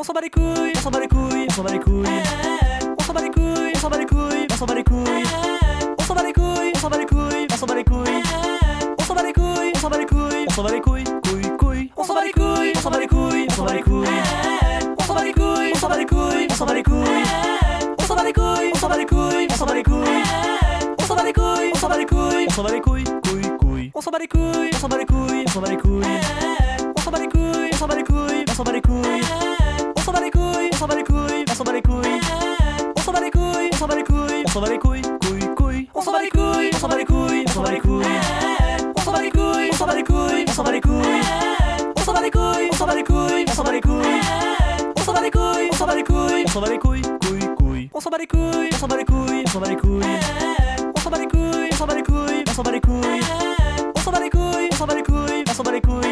Osabaricui, osabaricui, osabaricui. Osabaricui, osabaricui, osabaricui. Osabaricui, osabaricui, osabaricui. Osabaricui, osabaricui, osabaricui, cui, cui. Osabaricui, osabaricui, osabaricui. Osabaricui, osabaricui, osabaricui. Osabaricui, osabaricui, osabaricui. Osabaricui, osabaricui, osabaricui, cui, cui. Osabaricui, osabaricui, osabaricui. Osabaricui, osabaricui, osabaricui. Osabaricui, osabaricui, osabaricui. Osabaricui, osabaricui, osabaricui, cui, cui. Osabaricui, osabaricui, osabaricui. Osabaricui, osabaricui, osabaricui. Osabaricui, osabaricui, osabaricui. Osabaricui, osabaricui, osabaricui, cui, cui. Osabaricui, osabaricui, osabaricui. Osabaricui, osabaricui, osabaricui. Osabaricui, osabaricui, osabaricui.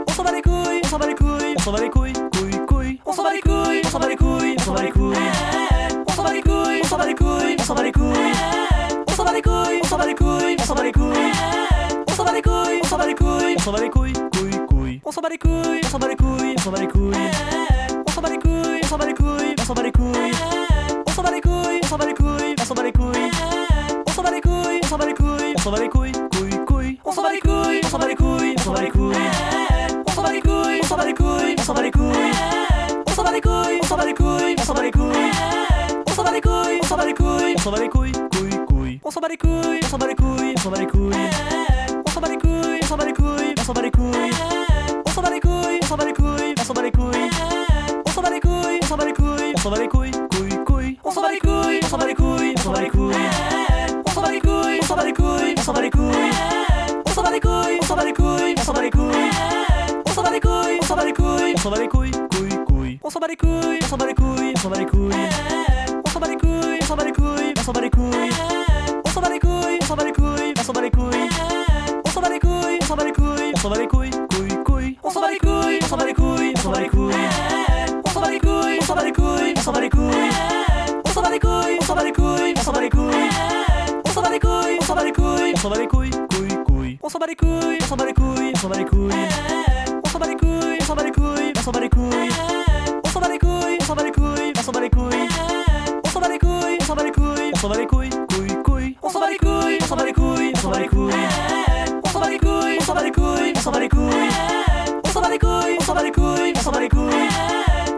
Osabaricui, osabaricui, osabaricui, cui, cui. Osabaricui, osabaricui, osabaricui. Osabaricui, osabaricui, osabaricui. Osabaricui, osabaricui, osabaricui. Osabaricui, osabaricui, osabaricui, cui, cui. Osabaricui, osabaricui, osabaricui. Osabaricui, osabaricui, osabaricui. Osabaricui, osabaricui, osabaricui. Osabaricui, osabaricui, osabaricui, cui, cui. Osabaricui, osabaricui, osabaricui. Osabaricui, osabaricui, osabaricui. Osabaricui, osabaricui, osabaricui. Osabaricui, osabaricui, osabaricui, cui, cui. Osabaricui, osabaricui, osabaricui. Osabaricui, osabaricui, osabaricui. Osabaricui, osabaricui, osabaricui. Osabaricui, osabaricui, osabaricui, cui, cui. Osabaricui, osabaricui, osabaricui. Osabaricui, osabaricui, osabaricui. Osabaricui, osabaricui, osabaricui. Osabaricui, osabaricui, osabaricui, cui, cui. Osabaricui, osabaricui, osabaricui. Osabaricui, osabaricui, osabaricui. Osabaricui, osabaricui, osabaricui. Osabaricui, osabaricui, osabaricui, cui, cui. Osabaricui, osabaricui, osabaricui. Osabaricui, osabaricui, osabaricui. Osabaricui, osabaricui, osabaricui. Osabaricui, osabaricui, osabaricui, cui, cui. Osabaricui, osabaricui, osabaricui. Osabaricui, osabaricui, osabaricui. Osabaricui, osabaricui, osabaricui. Osabaricui, osabaricui, osabaricui, cui, cui. Osabaricui, osabaricui, osabaricui. Osabaricui, osabaricui, osabaricui. Osabaricui, osabaricui, osabaricui. Osabaricui, osabaricui, osabaricui, cui, cui. Osabaricui, osabaricui, osabaricui. Osabaricui, osabaricui, osabaricui. Osabaricui, osabaricui, osabaricui.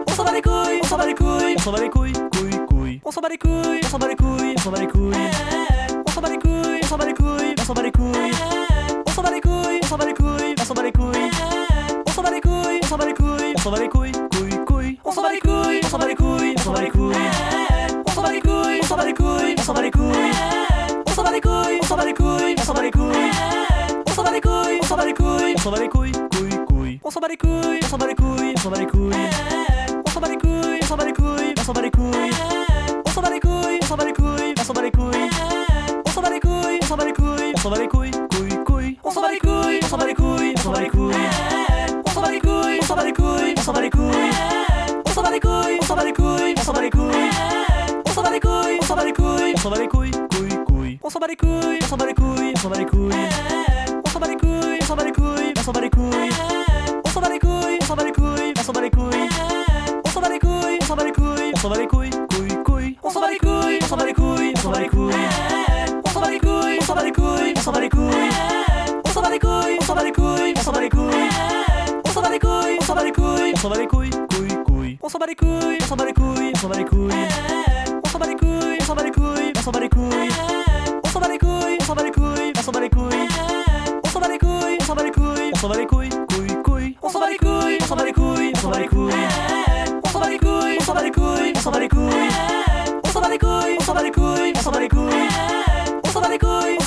Osabaricui, osabaricui, osabaricui, cui, cui. Osabaricui, osabaricui, osabaricui. Osabaricui, osabaricui, osabaricui. Osabaricui, osabaricui, osabaricui. Osabaricui, osabaricui, osabaricui, cui, cui. Osabaricui, osabaricui, osabaricui. Osabaricui, osabaricui, osabaricui. Osabaricui, osabaricui, osabaricui. Osabaricui, osabaricui, osabaricui, cui, cui. Osabaricui, osabaricui, osabaricui. Osabaricui, osabaricui, osabaricui. Osabaricui, osabaricui, osabaricui. Osabaricui, osabaricui, osabaricui, cui, cui. Osabaricui, osabaricui, osabaricui. Osabaricui, osabaricui, osabaricui. Osabaricui, osabaricui, osabaricui. Osabaricui, osabaricui, osabaricui, cui, cui. Osabaricui, osabaricui, osabaricui. Osabaricui, osabaricui, osabaricui. Osabaricui, osabaricui, osabaricui. Osabaricui, osabaricui, osabaricui, cui, cui. Osabaricui, osabaricui, osabaricui. Osabaricui, osabaricui, osabaricui. Osabaricui, osabaricui, osabaricui. Osabaricui, osabaricui, osabaricui, cui, cui. Osabaricui, osabaricui, osabaricui. Osabaricui, osabaricui, osabaricui. Osabaricui, osabaricui, osabaricui. Osabaricui,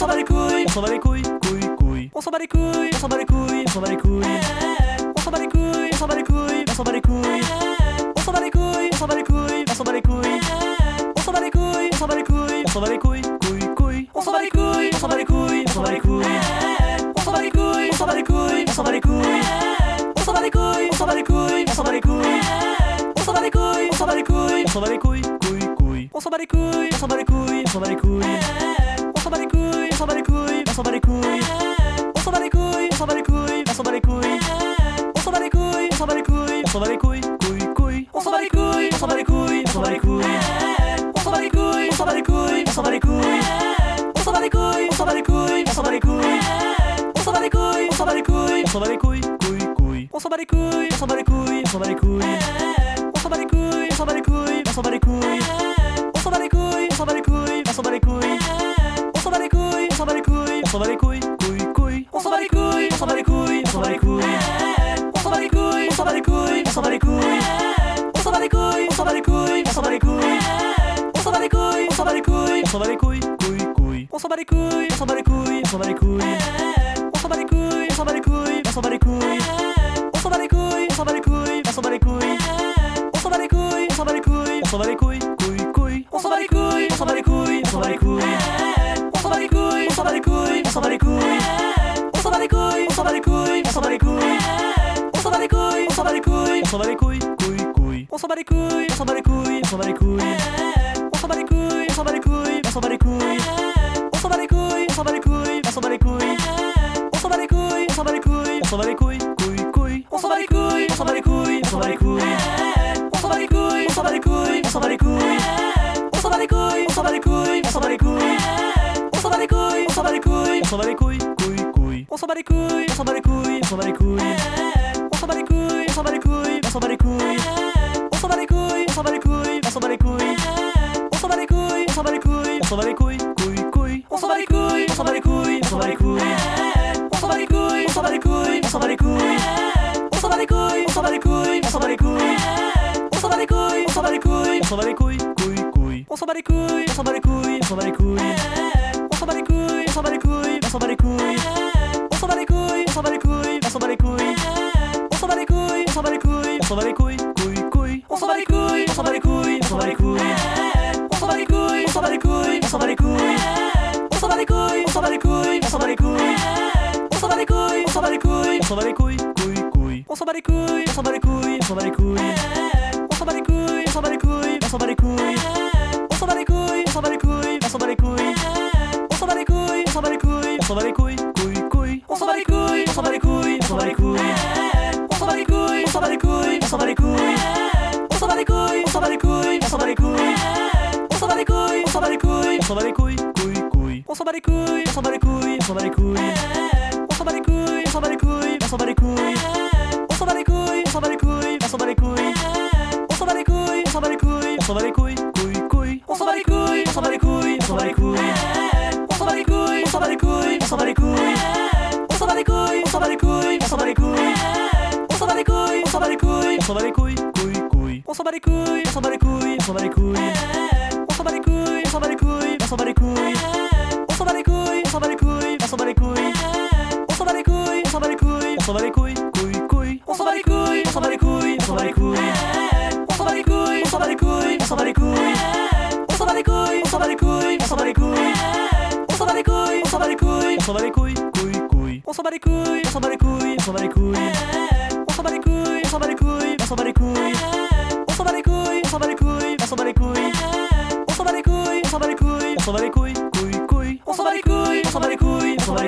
osabaricui, osabaricui, cui, cui. Osabaricui, osabaricui, osabaricui. Osabaricui, osabaricui, osabaricui. Osabaricui, osabaricui, osabaricui. Osabaricui, osabaricui, osabaricui, cui, cui. Osabaricui, osabaricui, osabaricui. Osabaricui, osabaricui, osabaricui. Osabaricui, osabaricui, osabaricui. Osabaricui, osabaricui, osabaricui, cui, cui. Osabaricui, osabaricui, osabaricui. Osabaricui, osabaricui, osabaricui. Osabaricui, osabaricui, osabaricui. Osabaricui, osabaricui, osabaricui, cui, cui. そばりくいおそばりくいおそばりくいおそばりくいおそばりくいおそばりくいおそばりくいおそばりくいおそばりくいおそばりくいくいくいおそばりくいおそばりくいおそばりくいおそばりくいおそばりくいおそばりくいおそばりくいおそばりくいおそばりくいおそばりくいおそばりくいおそばりくいくいくいおそばりくいおそばりくいおそばりくいおそばりくいおそばりくいおそばりくいおそばりくいおそばりくいおそばりくいおそばりくいおそばりくいおそばりくいくいくいおそばりくいおそばりくいおそばりくいおそばりくいおそばりくいおそばりくいおそばりくいおそばりくいおそばりくいおそばりくいおそばりくいおそばりくいくいくいおそばりくいおそばりくいおそばりくいおそばりくいおそばりくいおそばりくいおそばりくいおそばりくいおそばりくいおそばりくいおそばりくいおそばりくいくいくいおそばりくいおそばりくいおそばりくいおそばりくいおそばりくいおそばりくいおそばりくいおそばりくいおそばりくいおそばりくいおそばりくいおそばりくいくいくいおそばりくいおそばりくいおそばりくいおそばりくいおそばりくいおそばりくいおそばりくいおそばりくいおそばりくいおそばりくいおそばりくいおそばりくいくいくいおそばりくいおそばりくいおそばりくいおそばりくいおそばりくいおそばりくいおそばりくいおそばりくいおそばりくいおそばりくいおそばりくいおそばりくいくいくいおそばりくいおそばりくいおそばりくいおそばりくいおそばりくいおそばりくいおそばりくいおそばりくいおそばりくいおそばりくいおそばりくいおそばりくいくいくいおそばりくいおそばりくいおそばりくいおそばりくいおそばりくいおそばりくいおそばりくいおそばりくいおそばりくいおそばりくいおそばりくいおそばりくいくいくいおそばりくいおそばりくいおそばりくいおそばりくいおそばりくいおそばりくいおそばりくいおそばりくいおそばりくいおそばりくいおそばりくいおそばりくいくいくいおそばりくいおそばりくいおそばりくいおそばりくいおそばりくいおそばりくいおそばりくいおそばりくいおそばりくいおそばりくいおそばりくいおそばりくいくいくいおそばりくいおそばりくいおそばりくいおそばりくいおそばりくいおそばりくいおそばりくいおそばりくいおそばりくいおそばりくいおそばりくいおそばりくいくいくいおそばりくいおそばりくいおそばりくいおそばりくいおそばりくいおそばりくいおそばりくいおそばりくいおそばりくいおそばりくいおそばりくいおそばりくいくいくいおそばりくいおそばりくいおそばりくいおそばりくいおそばりくいおそばりくいおそばりくいおそばりくいおそばりくいおそばりくいおそばりくいおそばりくいくいくいおそばりくいおそばりくいおそばりくいおそばりくいおそばりくいおそばりくいおそばりくいおそばりくいおそばりくいおそばりくいおそばりくいおそばりくいくいくいおそばりくいおそばりくいおそばりくいおそばりくいおそばりくいおそばりくいおそばりくいおそばりくいおそばりくいおそばりくいおそばりくいおそばりくいくいくいおそばりくいおそばりくいおそばりくいおそばりくいおそばりくいおそばりくいおそばりくいおそばりくいおそばりくいおそばりくいおそばりくいおそばりくいくいくいおそばりくいおそばりくいおそばりくいおそばりくいおそばりくいおそばりくいおそばりくいおそばりくいおそばりくいおそばりくいおそばりくいおそばりくいくいくいおそばりくいおそばりくいおそばりくい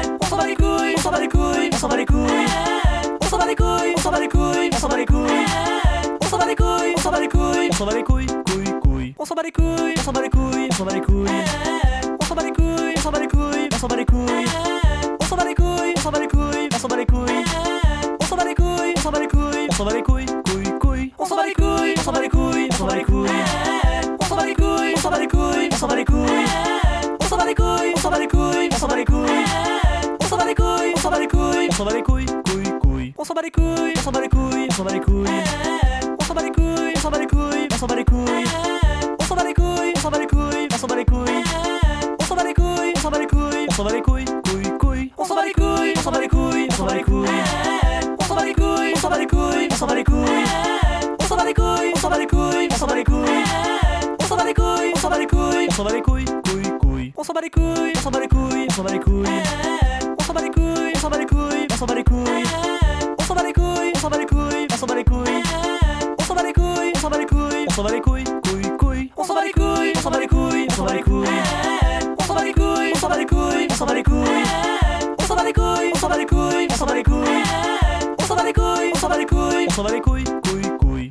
おそばりくいおそばりくいおそばりくいおそばりくいおそばりくいおそばりくいおそばりくいおそばりくいおそばりくいくいくいおそばりくいおそばりくいおそばりくいおそばりくいおそばりくいおそばりくいおそばりくいおそばりくいおそばりくいおそばりくいおそばりくいおそばりくいくいくいおそばりくいおそばりくいおそばりくいおそばりくいおそばりくいおそばりくいおそばりくいおそばりくいおそばりくいおそばりくいおそばりくいおそばりくいくいくいおそばりくいおそばりくいおそばりくいおそばりくいおそばりくいおそばりくいおそばりくいおそばりくいおそばりくいおそばりくいおそばりくいおそばりくいくいくいおそばりくいおそばりくいおそばりくいおそばりくいおそばりくいおそばりくいおそばりくいおそばりくいおそばりくいおそばりくいおそばりくいおそばりくいくいくいおそばりくいおそばりくいおそばりくいおそばりくいおそばりくいおそばりくいおそばりくいおそばりくいおそばりくいおそばりくいおそばりくいおそばりくい